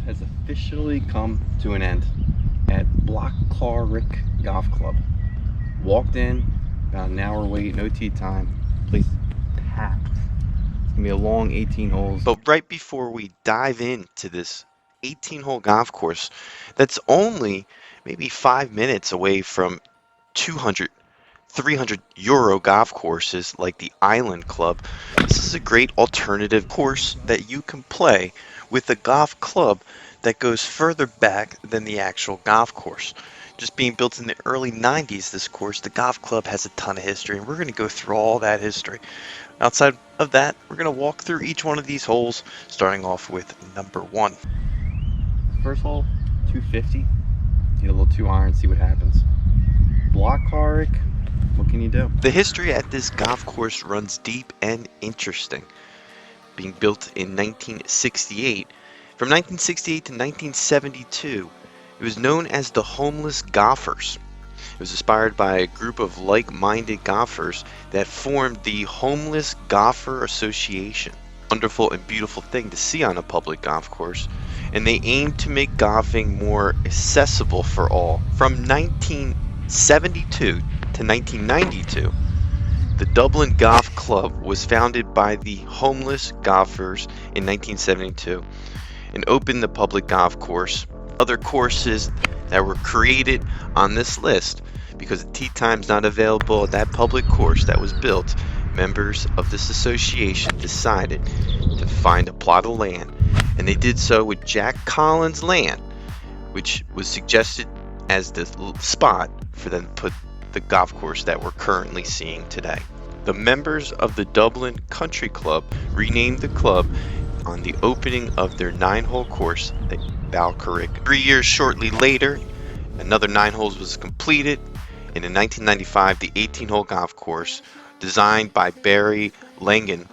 has officially come to an end at Balcarrick Golf Club. Walked in, about an hour wait, no tee time. Place packed. It's gonna be a long 18 holes. But right before we dive into this 18-hole golf course that's only maybe 5 minutes away from 200, 300 euro golf courses like the Island Club, this is a great alternative course that you can play with a golf club that goes further back than the actual golf course. Just being built in the early 90s, this course, the golf club has a ton of history, and we're going to go through all that history. Outside of that, we're going to walk through each one of these holes, starting off with number 1. First hole, 250. Get a little 2-iron, see what happens. Balcarrick, what can you do? The history at this golf course runs deep and interesting. Being built in 1968, from 1968 to 1972, it was known as the Homeless Golfers. It was inspired by a group of like-minded golfers that formed the Homeless Golfer Association. Wonderful and beautiful thing to see on a public golf course, and they aimed to make golfing more accessible for all. From 1972 to 1992, the Dublin Golf Club was founded by the homeless golfers in 1972 and opened the public golf course. Other courses that were created on this list, because the tee time's not available at that public course that was built, members of this association decided to find a plot of land, and they did so with Jack Collins land, which was suggested as the spot for them to put the golf course that we're currently seeing today. The members of the Dublin Country Club renamed the club on the opening of their 9-hole course at Balcarrick. 3 years shortly later, another 9 holes was completed, and in 1995 the 18-hole golf course, designed by Barry Langan,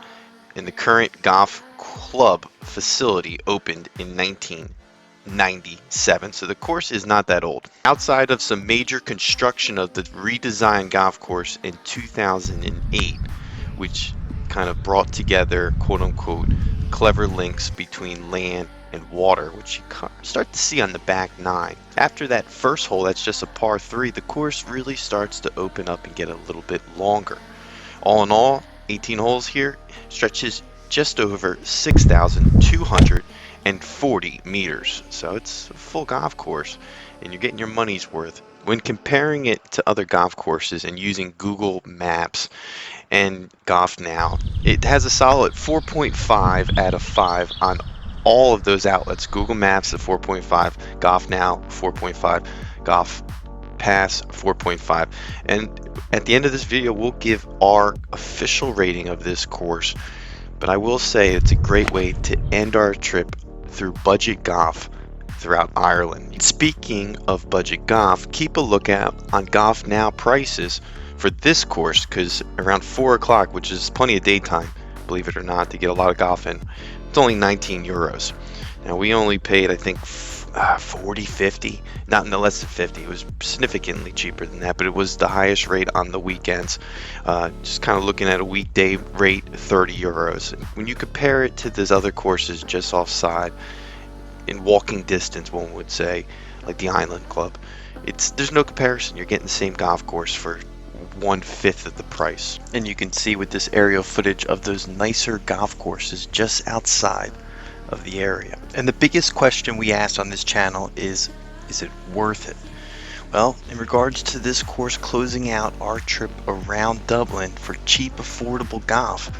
and the current golf club facility opened in 1997, so the course is not that old. Outside of some major construction of the redesigned golf course in 2008, which kind of brought together quote-unquote clever links between land and water, which you start to see on the back 9. After that first hole, that's just a par 3, the course really starts to open up and get a little bit longer. All in all, 18 holes here, stretches just over 6,240 meters. So it's a full golf course, and you're getting your money's worth. When comparing it to other golf courses and using Google Maps and Golf Now, it has a solid 4.5 out of 5 on all of those outlets. Google Maps at 4.5, Golf Now 4.5, Golf Pass 4.5. And at the end of this video, we'll give our official rating of this course. But I will say it's a great way to end our trip through budget golf throughout Ireland. Speaking of budget golf, keep a lookout on Golf Now prices for this course, because around 4 o'clock, which is plenty of daytime, believe it or not, to get a lot of golf in, it's only 19 euros. Now we only paid, I think, 40, 50, not no less than 50. It was significantly cheaper than that, but it was the highest rate on the weekends. Just kind of looking at a weekday rate, 30 euros. When you compare it to those other courses just offside, in walking distance, one would say, like the Island Club, there's no comparison. You're getting the same golf course for 1/5 of the price. And you can see with this aerial footage of those nicer golf courses just outside of the area. And the biggest question we asked on this channel is it worth it? Well, in regards to this course closing out our trip around Dublin for cheap, affordable golf,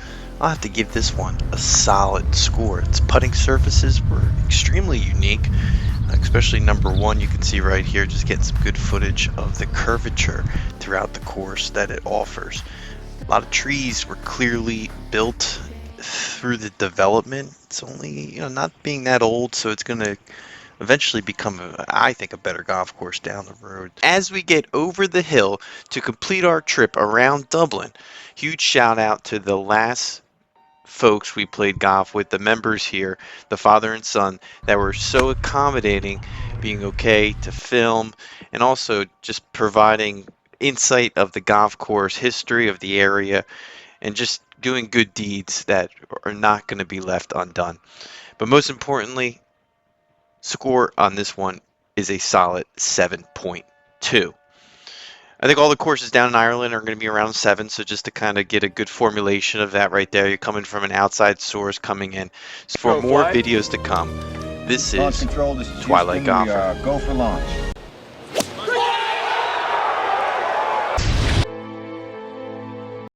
I'll have to give this one a solid score. Its putting surfaces were extremely unique, especially number 1. You can see right here, just getting some good footage of the curvature throughout the course that it offers. A lot of trees were clearly built through the development. It's only, not being that old, so it's going to eventually become, I think, a better golf course down the road. As we get over the hill to complete our trip around Dublin, huge shout out to the last folks we played golf with, the members here, the father and son, that were so accommodating, being okay to film, and also just providing insight of the golf course, history of the area, and just doing good deeds that are not going to be left undone. But most importantly, Score on this one is a solid 7.2. I think all the courses down in Ireland are going to be around 7, so just to kind of get a good formulation of that right there, you're coming from an outside source coming in. So for more videos to come, this is Launch control, this is Twilight Houston. We Golfer. go for launch.